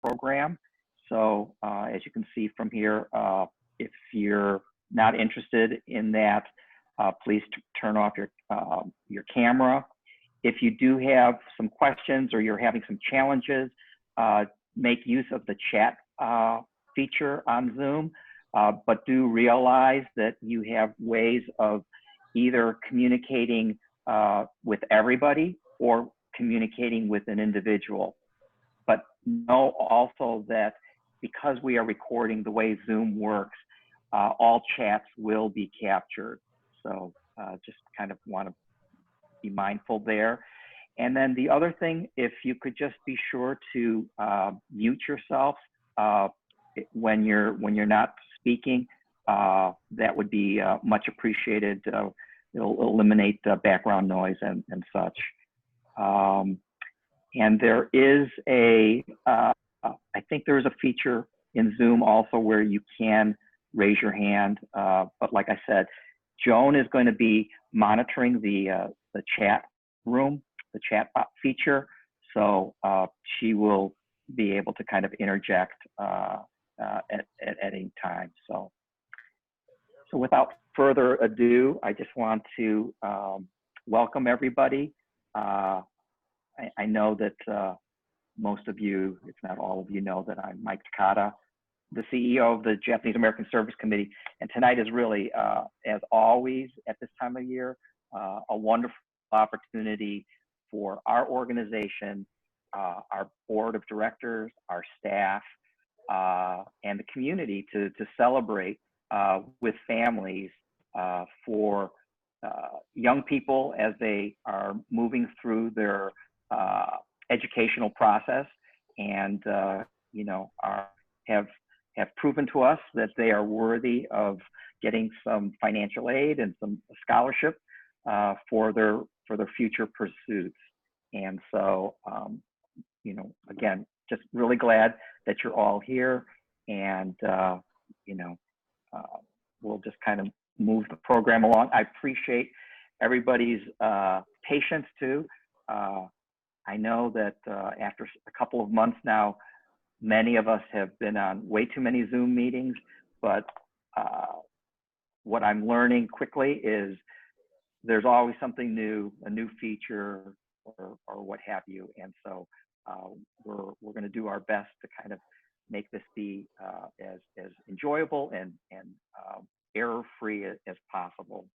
program. So as you can see from here, if you're not interested in that, please turn off your camera. If you do have some questions or you're having some challenges, make use of the chat feature on Zoom, but do realize that you have ways of either communicating with everybody or communicating with an individual. But know also that because we are recording the way Zoom works, all chats will be captured. So just kind of want to be mindful there. And then the other thing, if you could just be sure to mute yourself when you're not speaking, that would be much appreciated. It'll eliminate background noise and such. And there is I think there is a feature in Zoom also where you can raise your hand. But like I said, Joan is going to be monitoring the chat room, the chat feature. So she will be able to kind of interject at any time. So without further ado, I just want to welcome everybody. I know that most of you, if not all of you, know that I'm Mike Takada, the CEO of the Japanese American Service Committee. And tonight is really, as always at this time of year, a wonderful opportunity for our organization, our board of directors, our staff, and the community to celebrate with families for young people as they are moving through their educational process, and you know, have proven to us that they are worthy of getting some financial aid and some scholarship for their future pursuits. And so, you know, again, just really glad that you're all here, and you know, we'll just kind of move the program along. I appreciate everybody's patience too. I know that after a couple of months now, many of us have been on way too many Zoom meetings, but what I'm learning quickly is there's always something new, a new feature or what have you. And so we're going to do our best to kind of make this be as enjoyable and error-free as possible.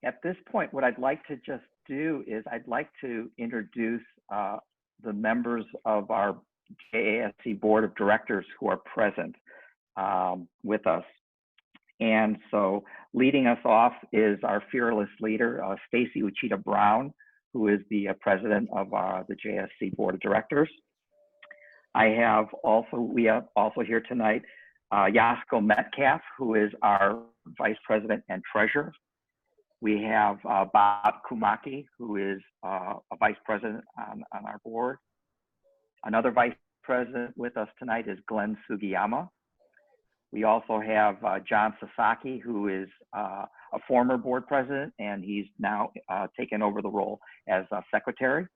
At this point, what I'd like to just do is I'd like to introduce the members of our JASC Board of Directors who are present with us. And so leading us off is our fearless leader, Stacy Uchida Brown, who is the president of the JASC Board of Directors. We have also here tonight Yasko Metcalf, who is our vice president and treasurer. We have Bob Kumaki, who is a vice president on our board. Another vice president with us tonight is Glenn Sugiyama. We also have John Sasaki, who is a former board president, and he's now taken over the role as secretary.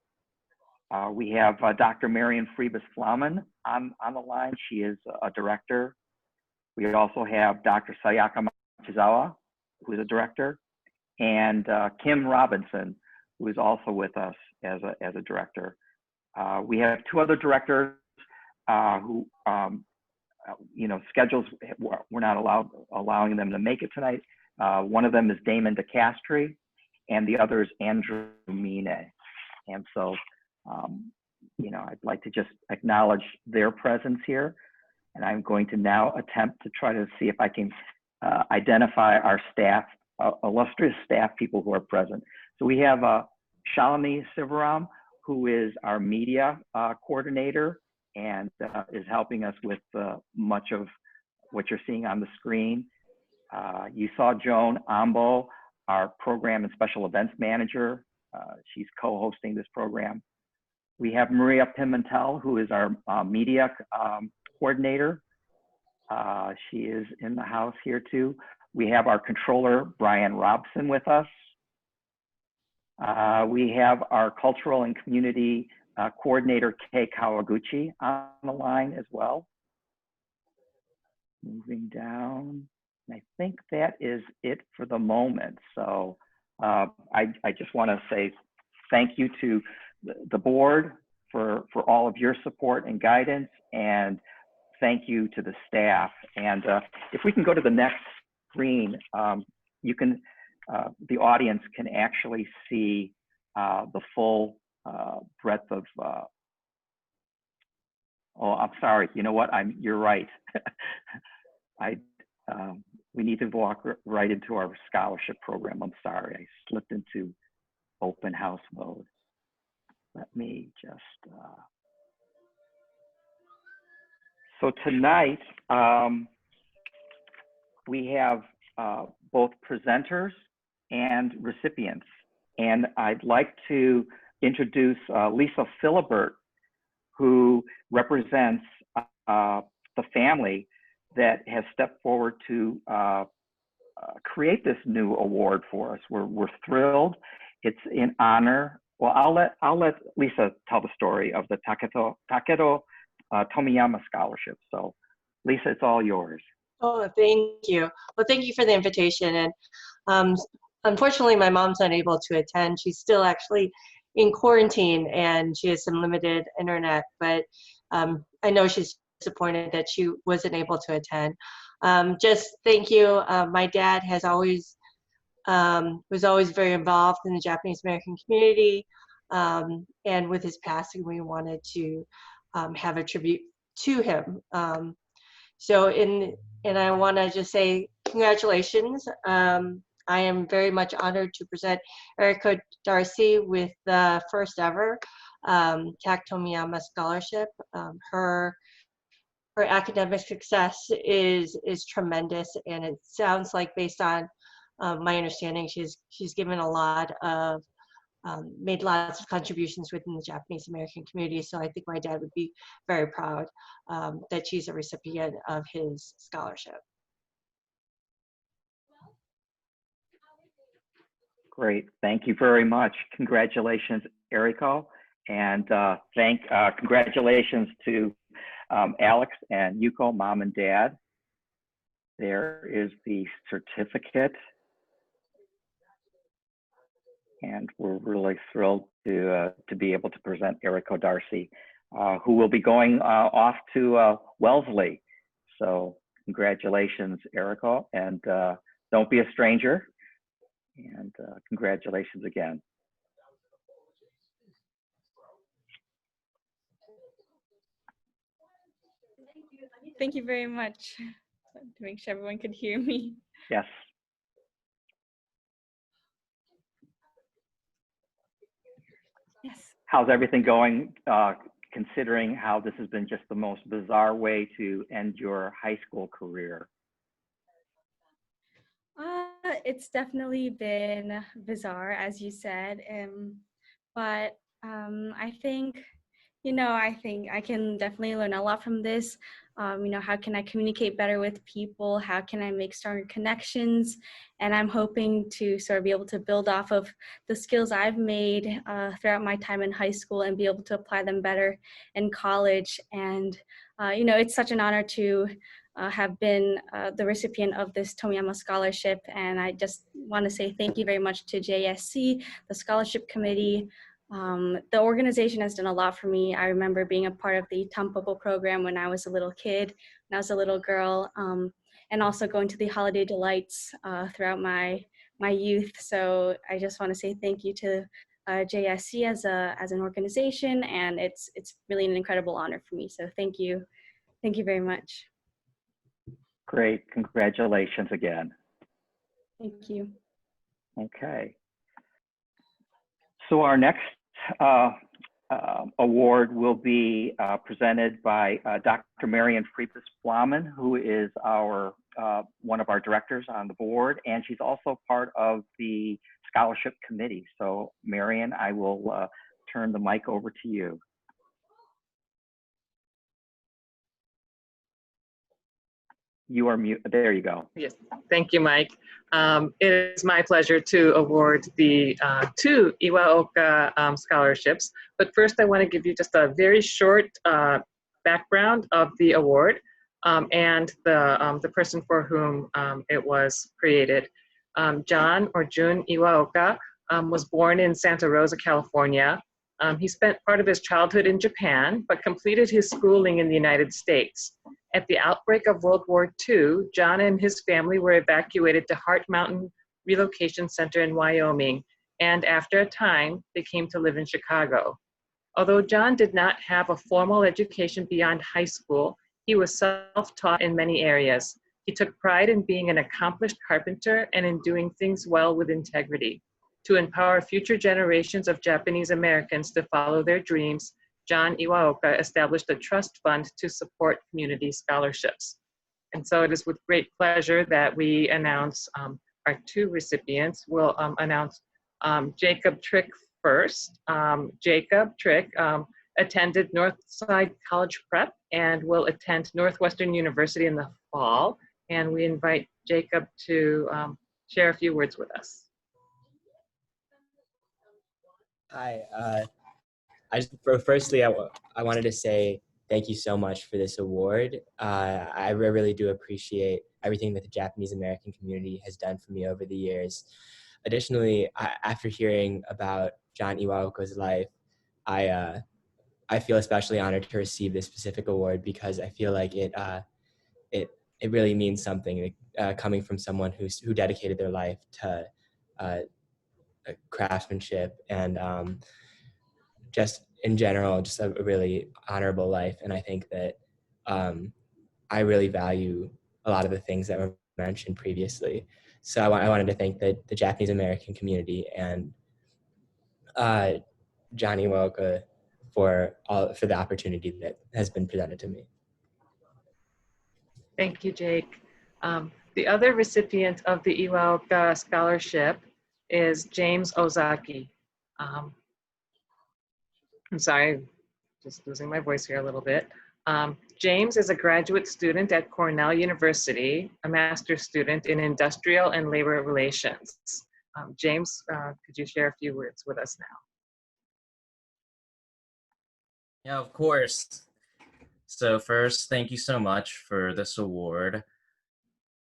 We have Dr. Marion Freebus Flauman on the line. She is a director. We also have Dr. Sayaka Machizawa, who is a director, and Kim Robinson, who is also with us as a director. We have two other directors who, you know, schedules we're not allowing them to make it tonight. One of them is Damon DeCastri, and the other is Andrew Mine. And so, you know, I'd like to just acknowledge their presence here. And I'm going to now attempt to try to see if I can identify our staff, illustrious staff people who are present. So we have Shalini Sivaram, who is our media coordinator and is helping us with much of what you're seeing on the screen. You saw Joan Ambo, our program and special events manager. She's co-hosting this program. We have Maria Pimentel, who is our media coordinator. She is in the house here too. We have our controller, Brian Robson, with us. We have our cultural and community Coordinator Kei Kawaguchi on the line as well. Moving down, I think that is it for the moment. So I just want to say thank you to the board for all of your support and guidance, and thank you to the staff. And if we can go to the next screen, you can, the audience can actually see the full breadth of, oh, I'm sorry, you know what, you're right. We need to walk right into our scholarship program. I'm sorry, I slipped into open house mode. Let me just, so tonight, we have both presenters and recipients. And I'd like to introduce Lisa Philibert, who represents the family that has stepped forward to create this new award for us. We're thrilled. It's in honor. Well, I'll let Lisa tell the story of the Taketo Tomiyama Scholarship. So, Lisa, it's all yours. Oh, thank you. Well, thank you for the invitation. And unfortunately, my mom's unable to attend. She's still actually in quarantine, and she has some limited internet. But I know she's disappointed that she wasn't able to attend. Just thank you. My dad has always was always very involved in the Japanese American community, and with his passing, we wanted to have a tribute to him. And I want to just say congratulations. I am very much honored to present Eriko Darcy with the first ever Tomiyama Scholarship. Her academic success is tremendous, and it sounds like, based on my understanding, she's given a lot of made lots of contributions within the Japanese American community. So I think my dad would be very proud that she's a recipient of his scholarship. Great, thank you very much. Congratulations, Eriko, and congratulations to Alex and Yuko, mom and dad. There is the certificate. And we're really thrilled to be able to present Eriko Darcy, who will be going off to Wellesley. So congratulations, Eriko, and don't be a stranger. And congratulations again. Thank you very much. To make sure everyone could hear me. Yes. Yes. How's everything going, considering how this has been just the most bizarre way to end your high school career? It's definitely been bizarre, as you said, but I think, I think I can definitely learn a lot from this. How can I communicate better with people? How can I make stronger connections? And I'm hoping to sort of be able to build off of the skills I've made throughout my time in high school and be able to apply them better in college. And, it's such an honor to have been the recipient of this Tomiyama Scholarship. And I just want to say thank you very much to JASC, the scholarship committee. The organization has done a lot for me. I remember being a part of the Tampopo program when I was a little kid, when I was a little girl, and also going to the Holiday Delights throughout my youth. So I just want to say thank you to JSC as an organization, and it's really an incredible honor for me. So thank you very much. Great, congratulations again. Thank you. Okay. So our next award will be presented by Dr. Marian Plowman, who is one of our directors on the board, and she's also part of the scholarship committee. So Marian, I will turn the mic over to you. You are mute. There you go. Yes, thank you, Mike. It is my pleasure to award the two Iwaoka scholarships. But first, I want to give you just a very short background of the award and the person for whom it was created. John or Jun Iwaoka was born in Santa Rosa, California. He spent part of his childhood in Japan, but completed his schooling in the United States. At the outbreak of World War II, John and his family were evacuated to Heart Mountain Relocation Center in Wyoming, and after a time, they came to live in Chicago. Although John did not have a formal education beyond high school, he was self-taught in many areas. He took pride in being an accomplished carpenter and in doing things well with integrity. To empower future generations of Japanese Americans to follow their dreams, John Iwaoka established a trust fund to support community scholarships. And so it is with great pleasure that we announce our two recipients. We'll announce Jacob Trick first. Jacob Trick attended Northside College Prep and will attend Northwestern University in the fall. And we invite Jacob to share a few words with us. Hi. Firstly, I wanted to say thank you so much for this award. I really do appreciate everything that the Japanese American community has done for me over the years. Additionally, after hearing about John Iwaoka's life, I feel especially honored to receive this specific award because I feel like it really means something coming from someone who dedicated their life to craftsmanship and just in general, just a really honorable life. And I think that I really value a lot of the things that were mentioned previously. So I wanted to thank the Japanese American community and John Iwaoka for the opportunity that has been presented to me. Thank you, Jake. The other recipient of the Iwaoka Scholarship is James Ozaki. I'm sorry, just losing my voice here a little bit. James is a graduate student at Cornell University, a master's student in industrial and labor relations. James, could you share a few words with us now? Yeah, of course. So first, thank you so much for this award.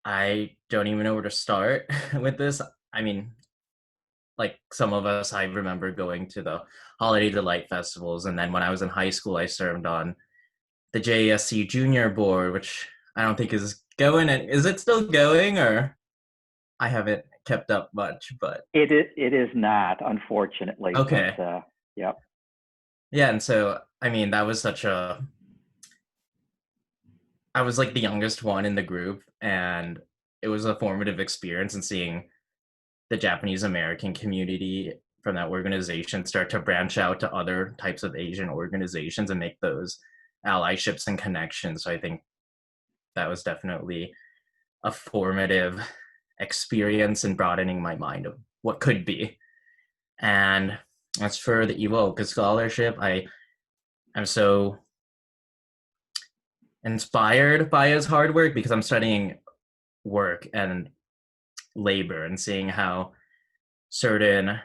I don't even know where to start with this. I mean, like some of us, I remember going to the Holiday Delight festivals, and then when I was in high school, I served on the JASC Junior board, which I don't think is going. Is it still going, or I haven't kept up much? But it is not, unfortunately. Okay. But, yep. Yeah, and so I mean, that was I was like the youngest one in the group, and it was a formative experience, and seeing the Japanese American community from that organization start to branch out to other types of Asian organizations and make those allyships and connections. So I think that was definitely a formative experience in broadening my mind of what could be. And as for the Iwaoka Scholarship, I'm so inspired by his hard work because I'm studying work and labor and seeing how seeing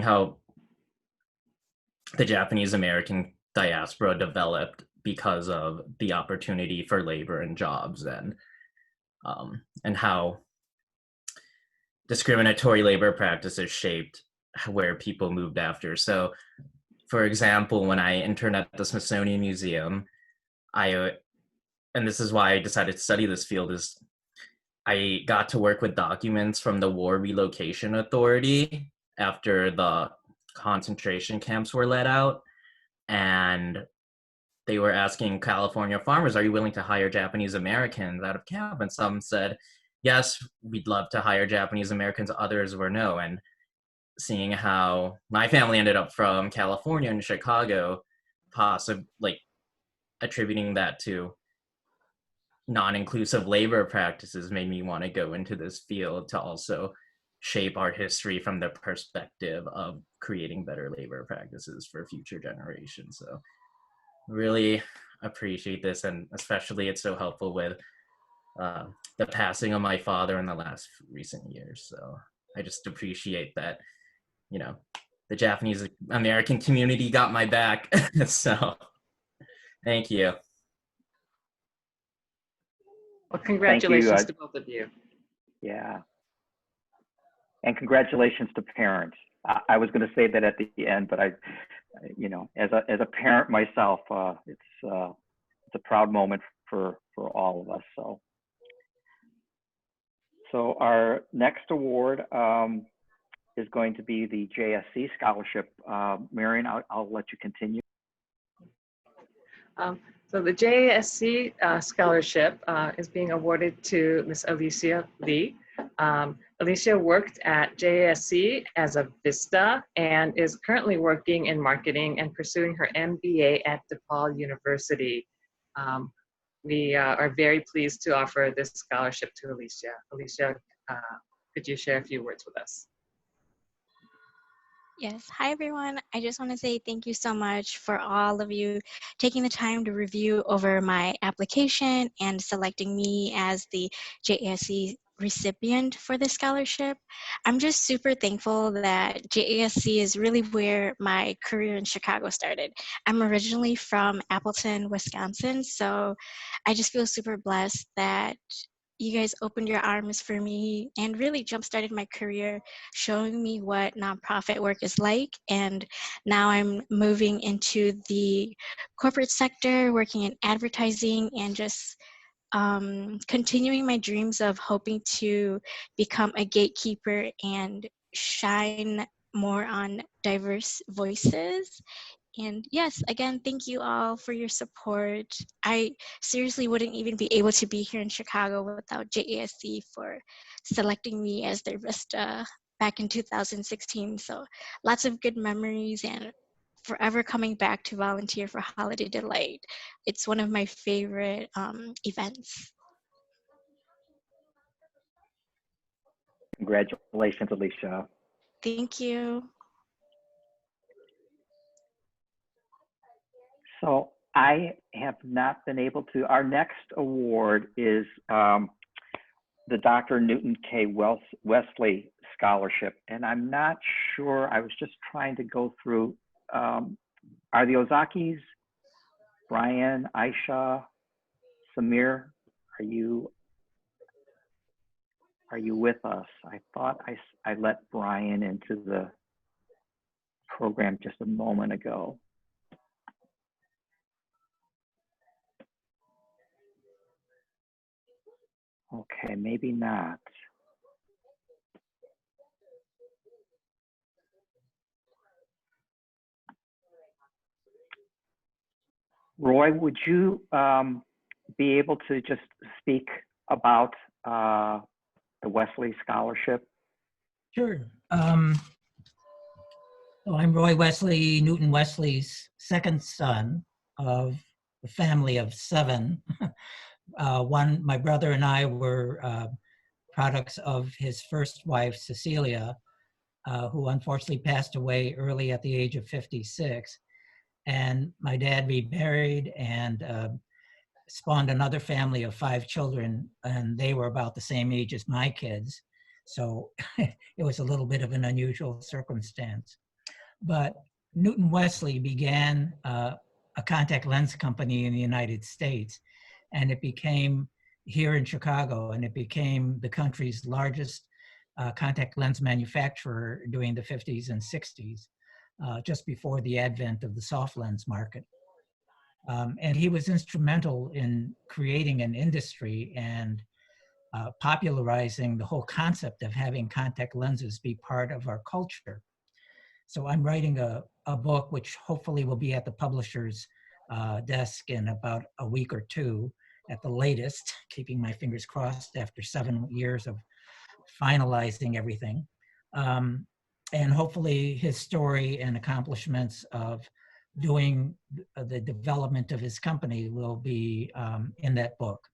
how the Japanese American diaspora developed because of the opportunity for labor and jobs, and how discriminatory labor practices shaped where people moved after. So, for example, when I interned at the Smithsonian Museum, and this is why I decided to study this field, is I got to work with documents from the War Relocation Authority after the concentration camps were let out. And they were asking California farmers, are you willing to hire Japanese Americans out of camp? And some said, yes, we'd love to hire Japanese Americans. Others were no. And seeing how my family ended up from California and Chicago, possibly attributing that to non-inclusive labor practices made me want to go into this field to also shape our history from the perspective of creating better labor practices for future generations. So really appreciate this, and especially it's so helpful with the passing of my father in the last recent years. So I just appreciate that, you know, the Japanese American community got my back. So thank you. Well, congratulations to both of you. Yeah. And congratulations to parents. I was going to say that at the end, but you know, as a parent myself, it's a proud moment for all of us. So our next award is going to be the JSC Scholarship. Marion, I'll let you continue. So the JASC Scholarship is being awarded to Miss Alicia V. Alicia worked at JASC as a Vista and is currently working in marketing and pursuing her MBA at DePaul University. We are very pleased to offer this scholarship to Alicia. Alicia, could you share a few words with us? Yes. Hi, everyone. I just want to say thank you so much for all of you taking the time to review over my application and selecting me as the JASC recipient for this scholarship. I'm just super thankful that JASC is really where my career in Chicago started. I'm originally from Appleton, Wisconsin, so I just feel super blessed that you guys opened your arms for me and really jump-started my career, showing me what nonprofit work is like. And now I'm moving into the corporate sector, working in advertising, and just continuing my dreams of hoping to become a gatekeeper and shine more on diverse voices. And yes, again, thank you all for your support. I seriously wouldn't even be able to be here in Chicago without JASC for selecting me as their Vista back in 2016. So lots of good memories and forever coming back to volunteer for Holiday Delight. It's one of my favorite events. Congratulations, Alicia. Thank you. So I have not been able to. Our next award is the Dr. Newton K. Wesley Scholarship. And I'm not sure, I was just trying to go through, are the Ozakis, Brian, Aisha, Samir, are you with us? I thought I let Brian into the program just a moment ago. Okay, maybe not. Roy, would you be able to just speak about the Wesley Scholarship? Sure. So I'm Roy Wesley, Newton Wesley's second son of a family of 7. My brother and I were products of his first wife, Cecilia, who unfortunately passed away early at the age of 56. And my dad remarried and spawned another family of 5 children, and they were about the same age as my kids. So it was a little bit of an unusual circumstance. But Newton Wesley began a contact lens company in the United States, and it became here in Chicago, and it became the country's largest contact lens manufacturer during the 50s and 60s, just before the advent of the soft lens market. And he was instrumental in creating an industry and popularizing the whole concept of having contact lenses be part of our culture. So I'm writing a book which hopefully will be at the publisher's desk in about a week or 2 at the latest, keeping my fingers crossed after 7 years of finalizing everything. And hopefully his story and accomplishments of doing the development of his company will be in that book.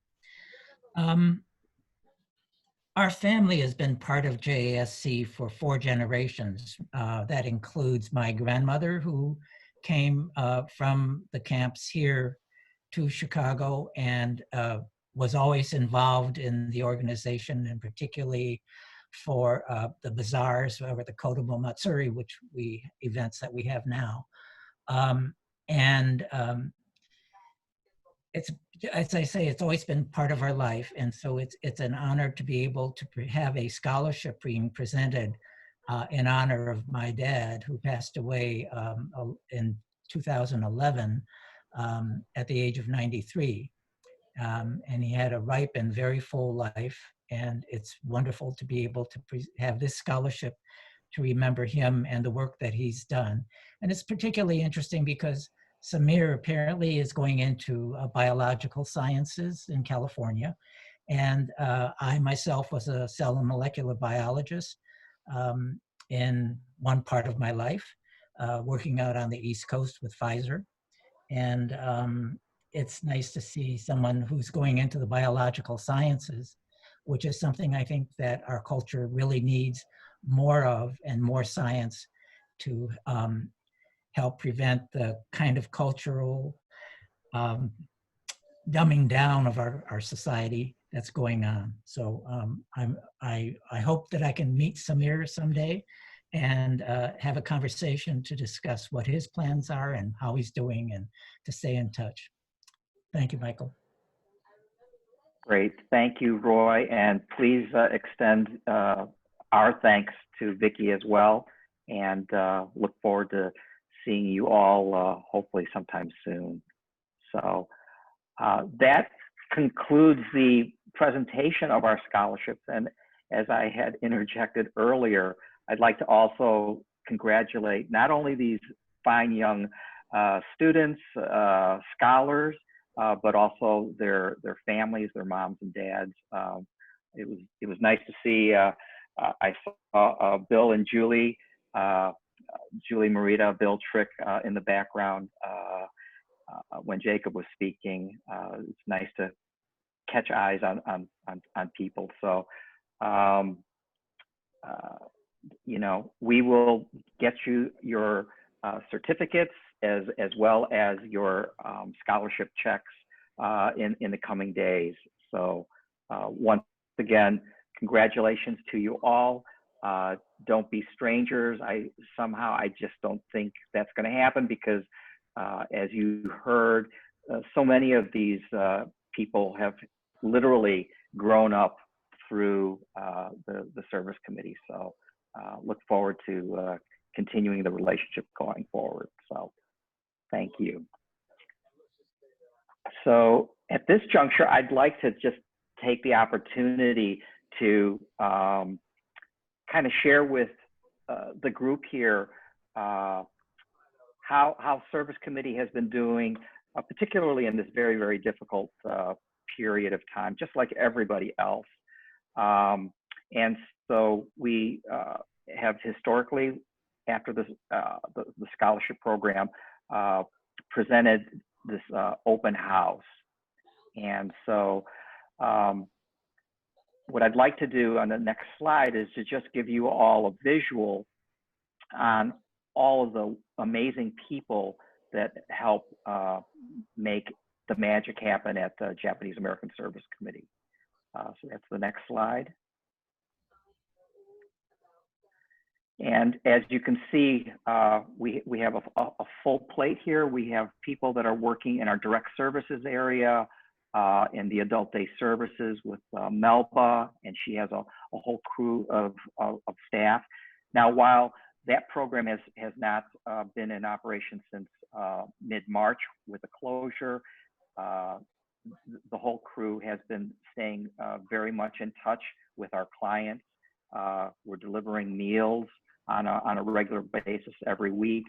Our family has been part of JASC for 4 generations. That includes my grandmother, who came from the camps here to Chicago and was always involved in the organization, and particularly for the bazaars or the Kodomo Matsuri, events that we have now. It's, as I say, it's always been part of our life, and so it's an honor to be able to have a scholarship being presented in honor of my dad, who passed away in 2011 at the age of 93. And he had a ripe and very full life, and it's wonderful to be able to have this scholarship to remember him and the work that he's done. And it's particularly interesting because Samir apparently is going into biological sciences in California. And I myself was a cell and molecular biologist in one part of my life, working out on the East Coast with Pfizer. And it's nice to see someone who's going into the biological sciences, which is something I think that our culture really needs more of, and more science to help prevent the kind of cultural dumbing down of our society that's going on. So I hope that I can meet Samir someday and have a conversation to discuss what his plans are and how he's doing, and to stay in touch. Thank you, Michael. Great, thank you, Roy, and please extend our thanks to Vicki as well, and look forward to seeing you all hopefully sometime soon. So that concludes the presentation of our scholarships, and as I had interjected earlier, I'd like to also congratulate not only these fine young students, scholars, but also their families, their moms and dads. It was nice to see. I saw Bill and Julie Marita, Bill Trick in the background when Jacob was speaking. It's nice to catch eyes on people. So you know, we will get you your certificates as well as your scholarship checks in the coming days. So once again, congratulations to you all. Don't be strangers. I just don't think that's going to happen, because as you heard, so many of these people have literally grown up through the service committee. So look forward to continuing the relationship going forward. So thank you. So at this juncture, I'd like to just take the opportunity to kind of share with the group here how service committee has been doing, particularly in this very, very difficult period of time, just like everybody else. And so we have historically, after this, the scholarship program, presented this open house. And so what I'd like to do on the next slide is to just give you all a visual on all of the amazing people that help make the magic happen at the Japanese American Service Committee. So that's the next slide. And as you can see, we have a full plate here. We have people that are working in our direct services area, in the adult day services with Melba, and she has a whole crew of staff. Now, while that program has not been in operation since mid-March with the closure, the whole crew has been staying very much in touch with our clients. We're delivering meals on a regular basis every week.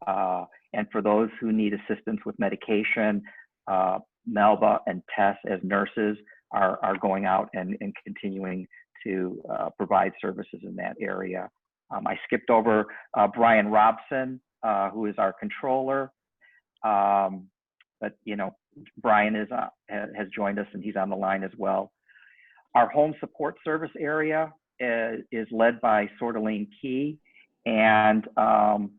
And for those who need assistance with medication, Melba and Tess as nurses are going out and continuing to provide services in that area. I skipped over Brian Robson, who is our controller. But you know, Brian has joined us and he's on the line as well. Our home support service area is led by Sordaline Key, and I'm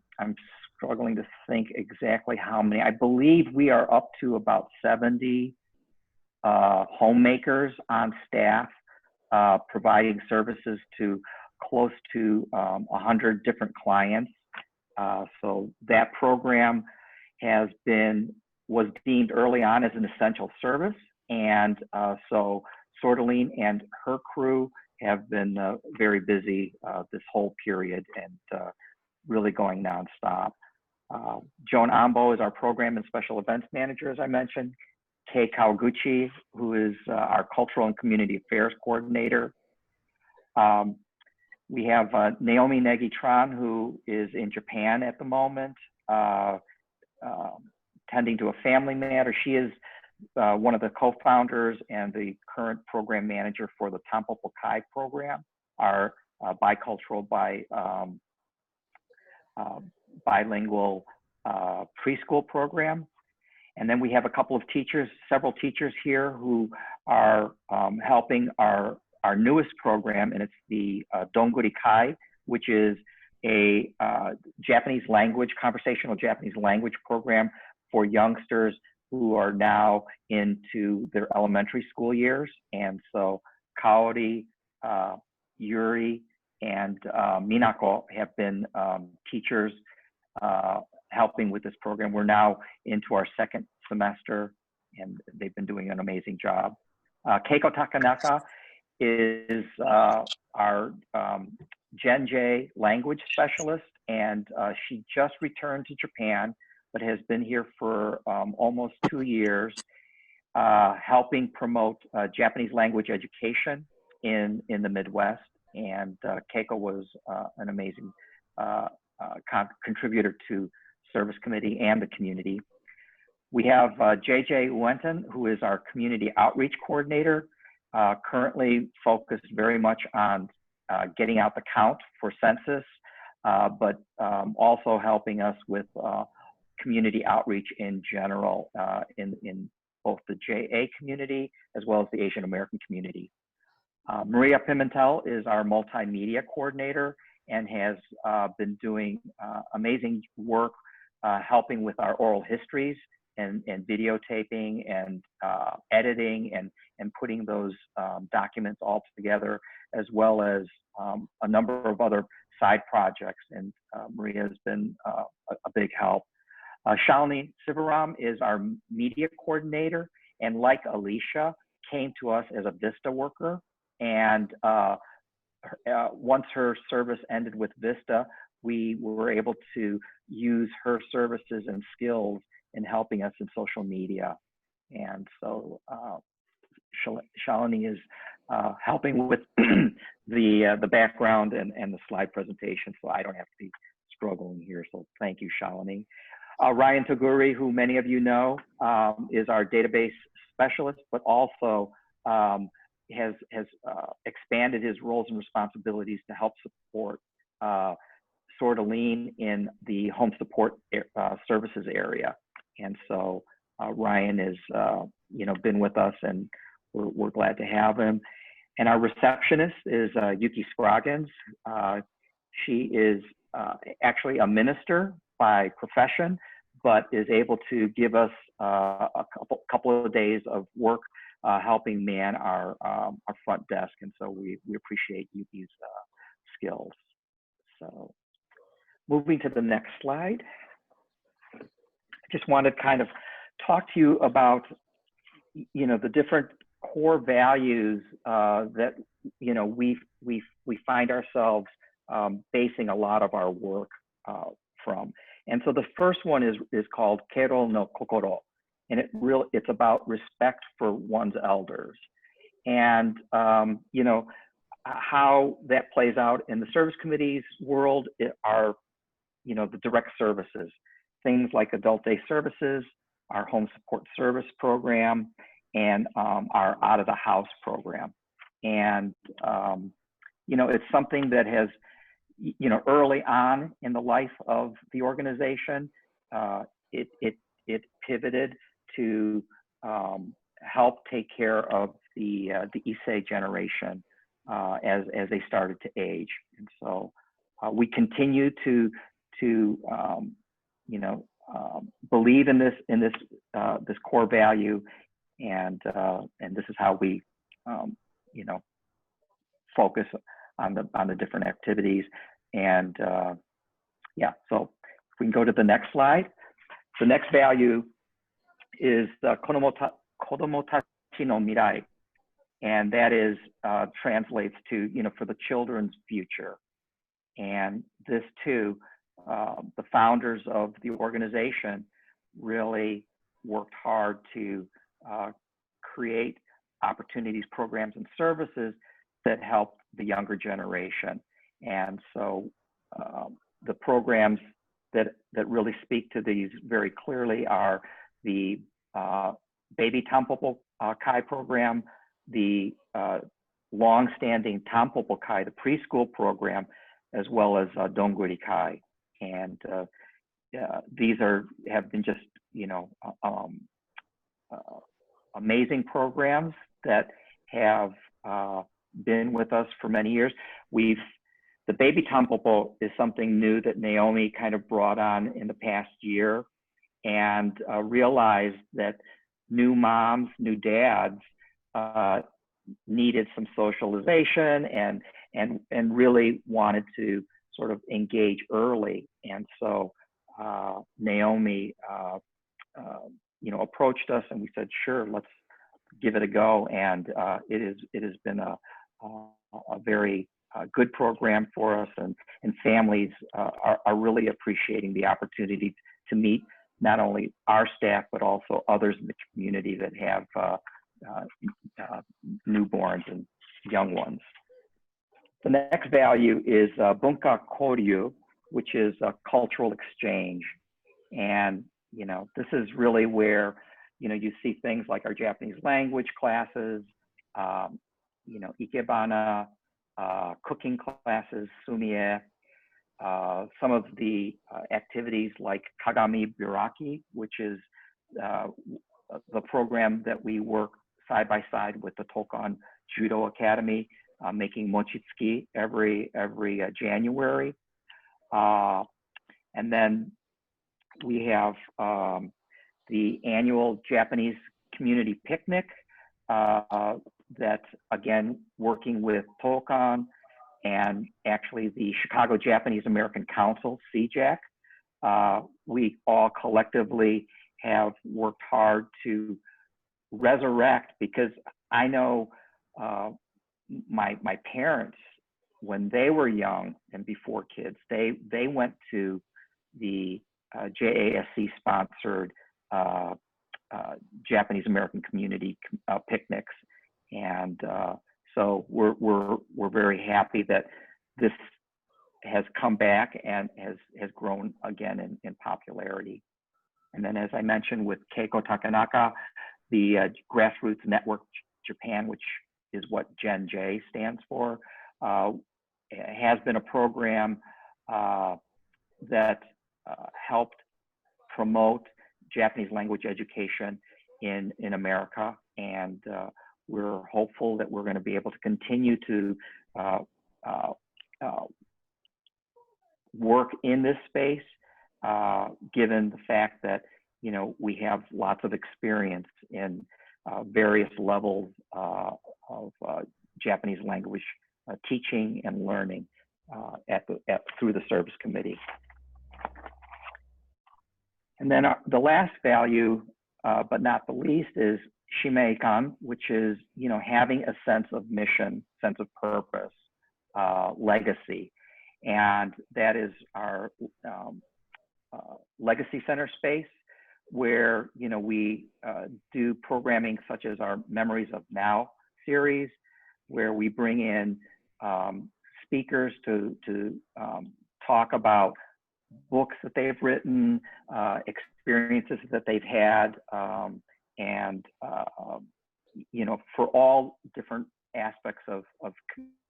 struggling to think exactly how many. I believe we are up to about 70 homemakers on staff, providing services to close to 100 different clients. So that program was deemed early on as an essential service. And so Sordeline and her crew have been very busy this whole period and really going nonstop. Joan Ambo is our program and special events manager, as I mentioned. Kei Kawaguchi, who is our cultural and community affairs coordinator. We have Naomi Negi-Tran, who is in Japan at the moment, tending to a family matter. She is one of the co-founders and the current program manager for the Tampopo Kai program, our bicultural, bilingual preschool program. And then we have a couple of teachers, several teachers here who are helping our newest program, and it's the Donguri Kai, which is a Japanese language, conversational Japanese language program for youngsters who are now into their elementary school years. And so Kaori, Yuri, and Minako have been teachers helping with this program. We're now into our second semester, and they've been doing an amazing job. Keiko Takanaka is our Gen J language specialist, and she just returned to Japan, but has been here for almost 2 years, helping promote Japanese language education in the Midwest. And Keiko was an amazing contributor to service committee and the community. We have JJ Uenton, who is our community outreach coordinator, currently focused very much on getting out the count for census, but also helping us with community outreach in general in both the JA community as well as the Asian American community. Maria Pimentel is our multimedia coordinator and has been doing amazing work helping with our oral histories and videotaping and editing and putting those documents all together, as well as a number of other side projects. And Maria has been a big help. Shalini Sivaram is our media coordinator, and like Alicia, came to us as a Vista worker. And once her service ended with Vista, we were able to use her services and skills in helping us in social media. And so Shalini is helping with the background and the slide presentation, so I don't have to be struggling here. So thank you, Shalini. Ryan Taguri, who many of you know, is our database specialist, but also has expanded his roles and responsibilities to help support Sordeline in the home support services area. And so Ryan has been with us, and we're glad to have him. And our receptionist is Yuki Scroggins. She is actually a minister by profession, but is able to give us a couple of days of work helping man our front desk. And so we appreciate Yuki's skills. So moving to the next slide. I just wanted to kind of talk to you about, the different core values that, we find ourselves basing a lot of our work from. And so the first one is called Kero no Kokoro, and it's about respect for one's elders. And, how that plays out in the service committee's world are, the direct services, things like adult day services, our home support service program, and our out of the house program. And, it's something that has, early on in the life of the organization, it pivoted to help take care of the Issei generation as they started to age. And so we continue to believe in this core value, and this is how we focus on the different activities. And yeah, so if we can go to the next slide. The next value is kodomo tachi no mirai, and that is translates to for the children's future. And this too, the founders of the organization really worked hard to create opportunities, programs, and services that help the younger generation. And so the programs that really speak to these very clearly are the Baby Tampopo Kai program, the long-standing Tampopo Kai, the preschool program, as well as Donguri Kai. And these have been just amazing programs that have been with us for many years. The Baby Tampopo is something new that Naomi kind of brought on in the past year, and realized that new moms, new dads needed some socialization and really wanted to sort of engage early. And so Naomi approached us, and we said, sure, let's give it a go. And it has been a very good program for us, and families are really appreciating the opportunity to meet not only our staff, but also others in the community that have newborns and young ones. The next value is bunka koryu, which is a cultural exchange. And this is really where you see things like our Japanese language classes, ikebana, cooking classes, sumie, some of the activities like Kagami Buraki, which is the program that we work side by side with the Tokan Judo Academy, making mochitsuki every January. And then we have the annual Japanese community picnic, that again, working with Tokan and actually the Chicago Japanese American Council, CJAC. We all collectively have worked hard to resurrect, because I know my parents, when they were young and before kids, they went to the JASC sponsored Japanese American community picnics, and so we're very happy that this has come back and has grown again in popularity. And then, as I mentioned, with Keiko Takanaka, the Grassroots Network Japan, which is what Gen J stands for, has been a program that helped promote Japanese language education in America, and we're hopeful that we're going to be able to continue to work in this space, given the fact that we have lots of experience in various levels of Japanese language teaching and learning through the service committee. And then the last value, but not the least, is Shimeikan, which is having a sense of mission, sense of purpose, legacy, and that is our Legacy Center space, where we do programming such as our Memories of Now series, where we bring in speakers to talk about books that they've written, experiences that they've had, and for all different aspects of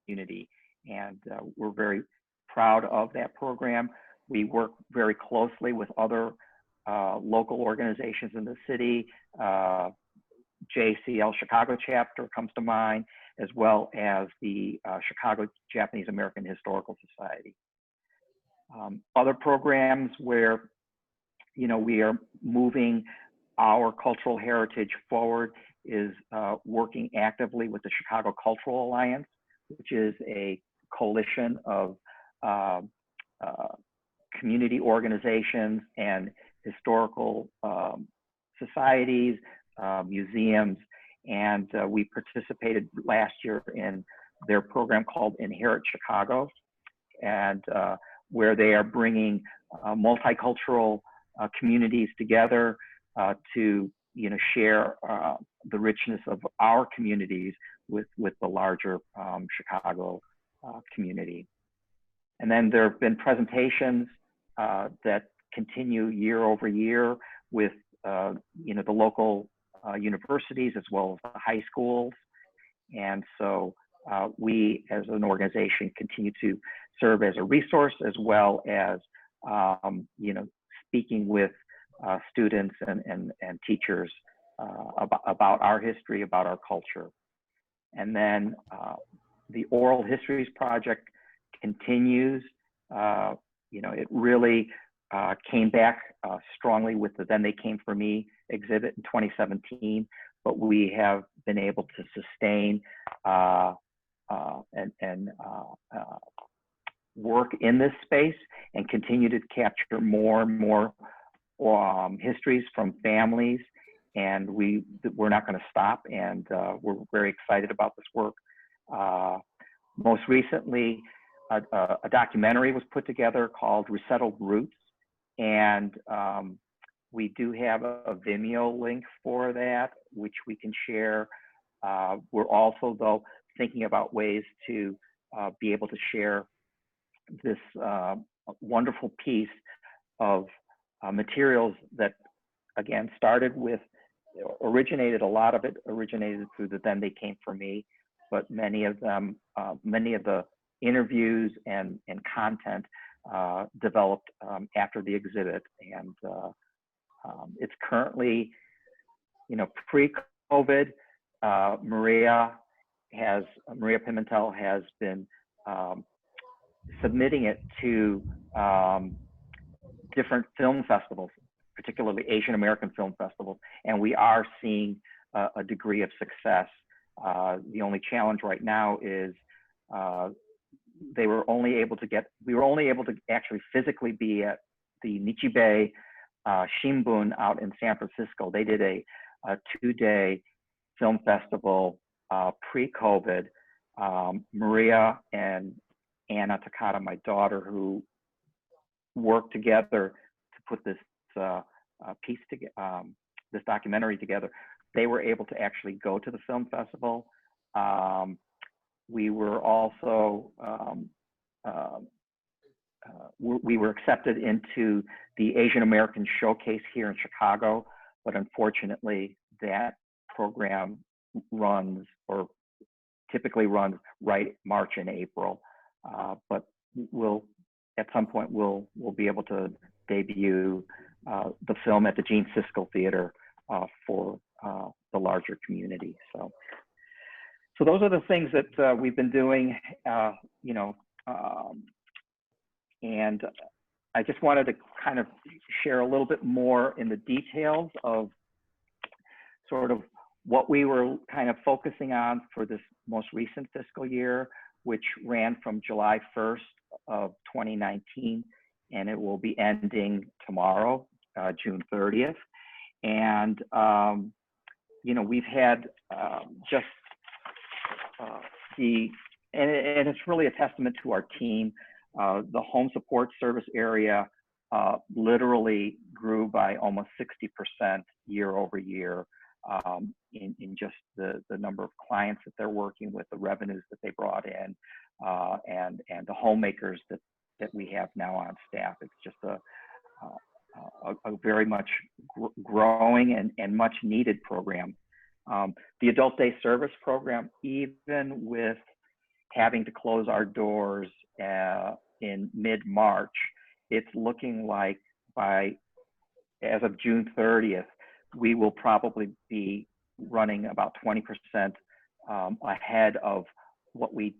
community. And we're very proud of that program. We work very closely with other local organizations in the city. JCL Chicago chapter comes to mind, as well as the Chicago Japanese American Historical Society. Other programs where we are moving our cultural heritage forward, is working actively with the Chicago Cultural Alliance, which is a coalition of community organizations and historical societies, museums, and we participated last year in their program called Inherit Chicago, and where they are bringing multicultural communities together to share the richness of our communities with the larger Chicago community. And then there have been presentations that continue year over year with the local universities as well as the high schools. And so we as an organization continue to serve as a resource, as well as speaking with students and teachers about our history, about our culture. And then the Oral Histories Project continues. It really came back strongly with the Then They Came For Me exhibit in 2017, but we have been able to sustain and work in this space and continue to capture more and more histories from families, and we're not going to stop, and we're very excited about this work. Most recently, a documentary was put together called Resettled Roots, and we do have a Vimeo link for that, which we can share. We're also, though, thinking about ways to be able to share this wonderful piece of materials that, again, a lot of it originated through the Then They Came For Me, but many of the interviews and content developed after the exhibit. And it's currently, pre-COVID, Maria Pimentel has been submitting it to different film festivals, particularly Asian American film festivals, and we are seeing a degree of success. The only challenge right now is we were only able to actually physically be at the Nichibei Shimbun out in San Francisco. They did a 2-day film festival pre-COVID. Maria and Anna Takada, my daughter, who worked together to put this piece together, this documentary together, they were able to actually go to the film festival. We were also we were accepted into the Asian American Showcase here in Chicago, but unfortunately that program typically runs right March and April. But at some point we'll be able to debut the film at the Gene Siskel Theater for the larger community. So those are the things that we've been doing, and I just wanted to kind of share a little bit more in the details of sort of what we were kind of focusing on for this most recent fiscal year, which ran from July 1st of 2019, and it will be ending tomorrow, June 30th. And, we've had and it's really a testament to our team. The home support service area literally grew by almost 60% year over year in just the number of clients that they're working with, the revenues that they brought in, and the homemakers that we have now on staff. It's just a very much growing and much needed program. The Adult Day Service program, even with having to close our doors in mid-March, it's looking like as of June 30th, we will probably be running about 20% ahead of what we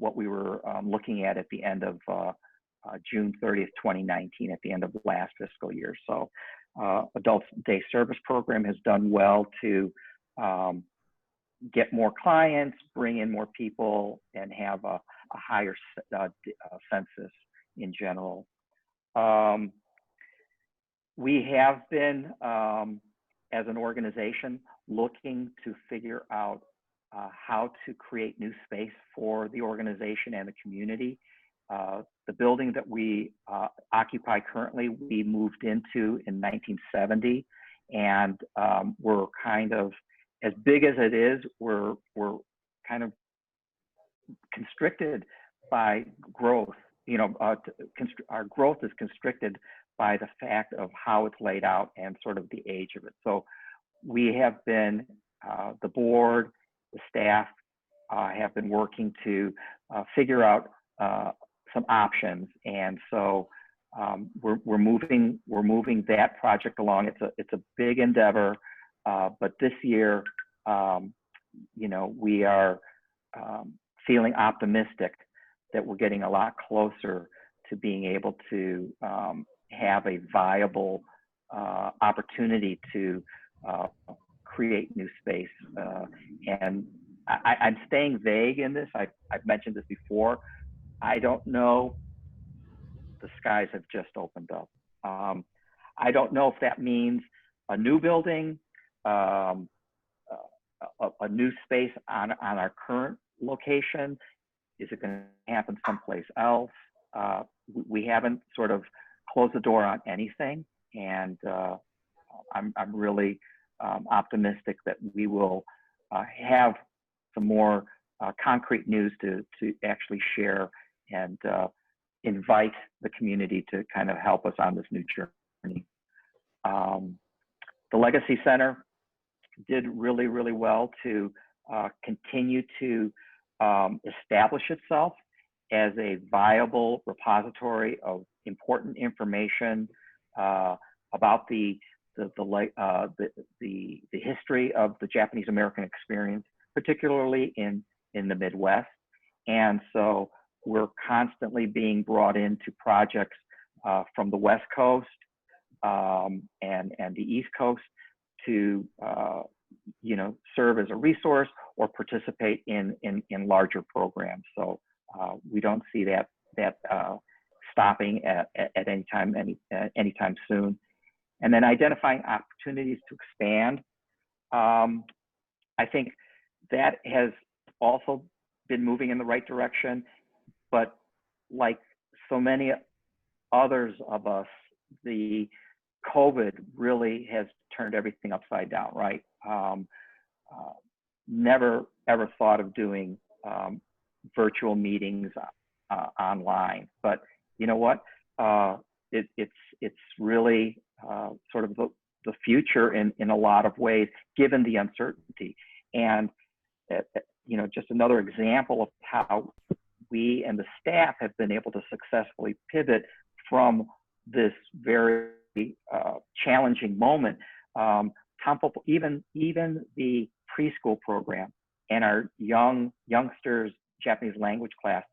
were looking at the end of June 30th, 2019, at the end of the last fiscal year. So adult day service program has done well to get more clients, bring in more people, and have a higher census in general. We have been, as an organization, looking to figure out how to create new space for the organization and the community. The building that we occupy currently, we moved into in 1970, and we're kind of, as big as it is, we're kind of constricted by growth. You know, our growth is constricted by the fact of how it's laid out and sort of the age of it. So we have been, the board, the staff have been working to figure out some options, and so we're moving that project along. It's a big endeavor, but this year, you know, we are feeling optimistic that we're getting a lot closer to being able to have a viable opportunity to create new space. And I'm staying vague in this. I've mentioned this before. I don't know. The skies have just opened up. I don't know if that means a new building, a new space on our current location. Is it going to happen someplace else? We haven't sort of closed the door on anything, and I'm really optimistic that we will have some more concrete news to actually share and invite the community to kind of help us on this new journey. The Legacy Center did really, really well to continue to establish itself as a viable repository of important information about the history of the Japanese American experience, particularly in the Midwest. And so we're constantly being brought into projects from the West Coast and the East Coast to you know, serve as a resource or participate in larger programs. So we don't see that stopping at any time anytime soon. And then identifying opportunities to expand. I think that has also been moving in the right direction, but like so many others of us, the COVID really has turned everything upside down, right? Never ever thought of doing virtual meetings online, but you know what? It's really sort of the future in a lot of ways, given the uncertainty. And you know, just another example of how we and the staff have been able to successfully pivot from this very challenging moment. Even the preschool program and our youngsters Japanese language class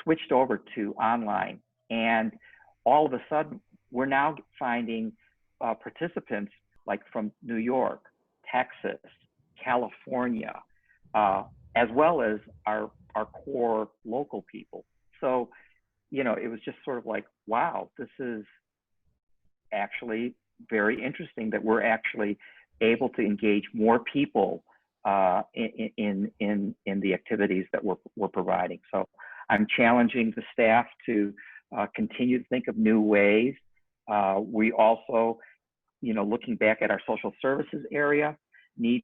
switched over to online, and all of a sudden we're now finding participants like from New York, Texas, California, as well as our core local people. So, you know, it was just sort of like, wow, this is actually very interesting that we're actually able to engage more people in the activities that we're providing. So I'm challenging the staff to continue to think of new ways. We also, you know, looking back at our social services area, need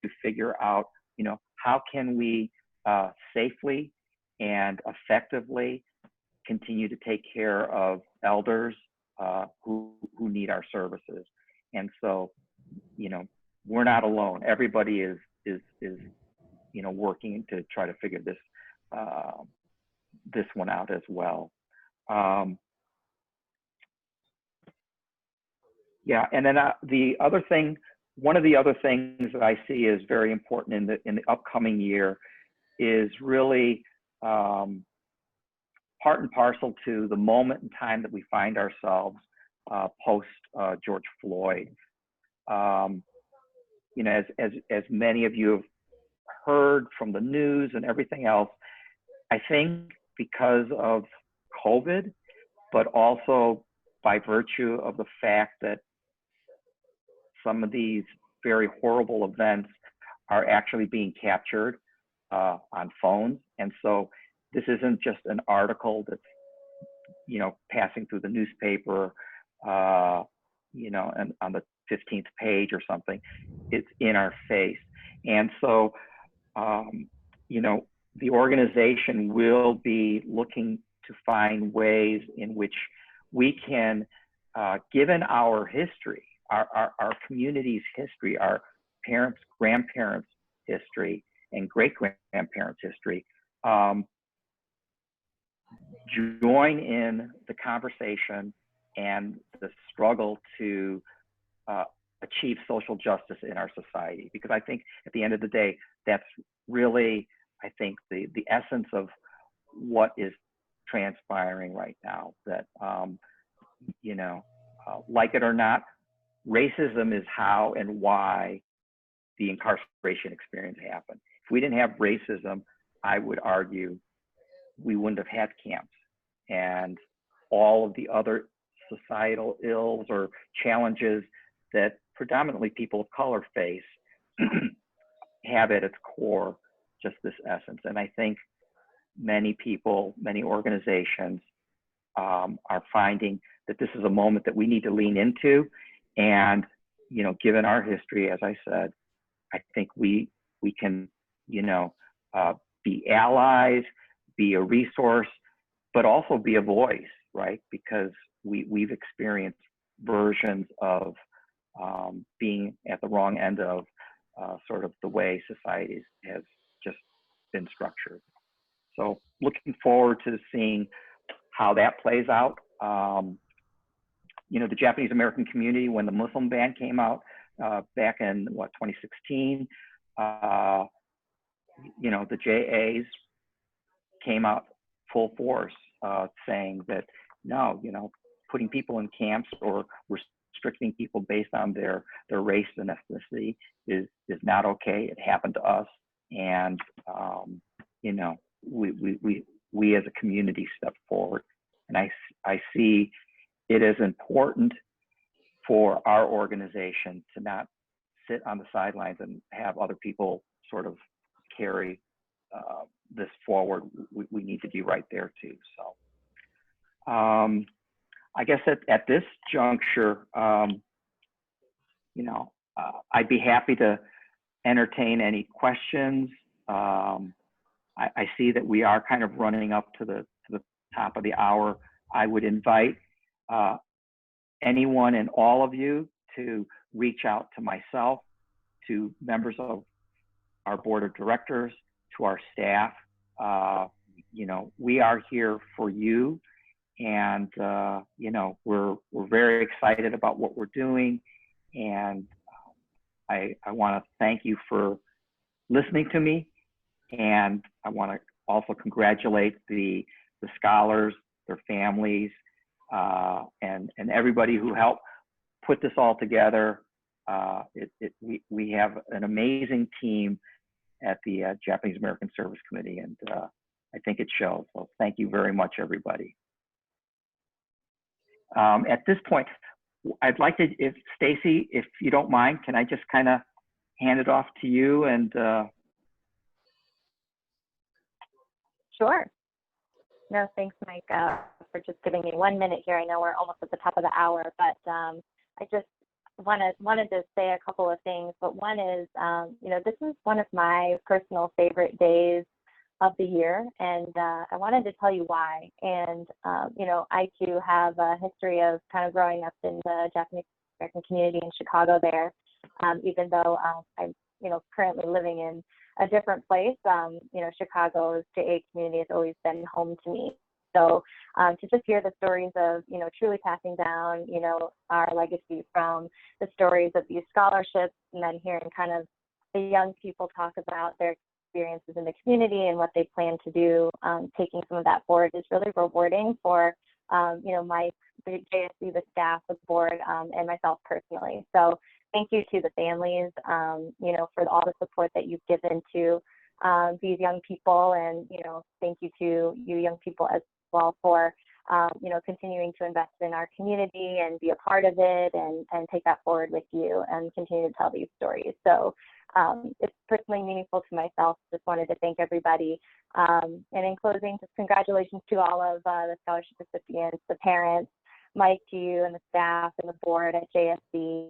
to figure out, you know, how can we safely and effectively continue to take care of elders who need our services. And so, you know, we're not alone. Everybody is you know, working to try to figure this this one out as well. Yeah, and then the other thing, one of the other things that I see is very important in the upcoming year is really part and parcel to the moment in time that we find ourselves post George Floyd. You know, as many of you have heard from the news and everything else, I think because of COVID, but also by virtue of the fact that some of these very horrible events are actually being captured on phones. And so this isn't just an article that's, you know, passing through the newspaper, you know, and on the 15th page or something. It's in our face. And so, you know, the organization will be looking to find ways in which we can, given our history, our community's history, our parents, grandparents' history, and great-grandparents' history, join in the conversation and the struggle to achieve social justice in our society. Because I think at the end of the day, that's really, I think, the essence of what is transpiring right now. That, you know, like it or not, racism is how and why the incarceration experience happened. If we didn't have racism, I would argue we wouldn't have had camps, and all of the other societal ills or challenges that predominantly people of color face have at its core just this essence. And I think many people, many organizations are finding that this is a moment that we need to lean into. And, you know, given our history, as I said, I think we can, you know, be allies, be a resource, but also be a voice, right? Because we've experienced versions of being at the wrong end of sort of the way society has just been structured. So looking forward to seeing how that plays out. You know, the Japanese American community, when the Muslim ban came out back in, 2016, you know, the JAs came out full force saying that, no, you know, putting people in camps or restricting people based on their race and ethnicity is not okay. It happened to us. And, you know, we as a community step forward. And I see it as important for our organization to not sit on the sidelines and have other people sort of carry this forward. We need to be right there too. So I guess at this juncture, you know, I'd be happy to entertain any questions. I see that we are kind of running up to the top of the hour. I would invite anyone and all of you to reach out to myself, to members of our board of directors, to our staff. You know, we are here for you, and you know, we're very excited about what we're doing, and I want to thank you for listening to me, and I want to also congratulate the scholars, their families, and everybody who helped put this all together. We have an amazing team at the Japanese American Service Committee, and I think it shows. So thank you very much, everybody. At this point, I'd like to, if Stacy, if you don't mind, can I just kind of hand it off to you? And Sure. No, thanks, Mike, for just giving me 1 minute here. I know we're almost at the top of the hour, but I just wanted to say a couple of things. But one is, you know, this is one of my personal favorite days of the year, and I wanted to tell you why. And you know, I too have a history of kind of growing up in the Japanese American community in Chicago there, even though I'm, you know, currently living in a different place. You know, Chicago's JA community has always been home to me. So to just hear the stories of, you know, truly passing down, you know, our legacy from the stories of these scholarships, and then hearing kind of the young people talk about their experiences in the community and what they plan to do, taking some of that forward is really rewarding for, you know, Mike, the JSC, the staff, the board, and myself personally. So thank you to the families, you know, for all the support that you've given to these young people, and, you know, thank you to you young people as well for, you know, continuing to invest in our community and be a part of it, and take that forward with you and continue to tell these stories. So it's personally meaningful to myself. Just wanted to thank everybody. And in closing, just congratulations to all of the scholarship recipients, the parents, Mike, to you and the staff and the board at JSC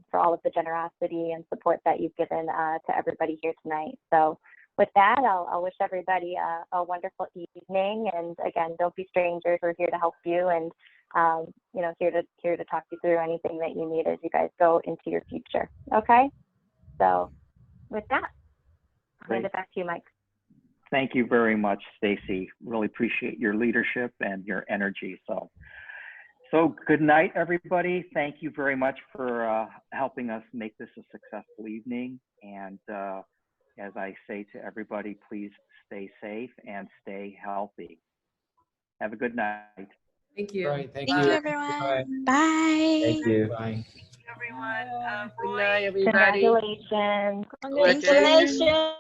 for all of the generosity and support that you've given to everybody here tonight. So with that, I'll wish everybody a wonderful evening. And again, don't be strangers. We're here to help you, and you know, here to talk you through anything that you need as you guys go into your future. Okay. So with that, I'll hand it back to you, Mike. Thank you very much, Stacy. Really appreciate your leadership and your energy. So good night, everybody. Thank you very much for helping us make this a successful evening. And as I say to everybody, please stay safe and stay healthy. Have a good night. Thank you. Right, thank Thank you. you, everyone. Bye. Bye. Thank you. Bye. Everyone. Good night, everybody. Congratulations. Thank you. Congratulations.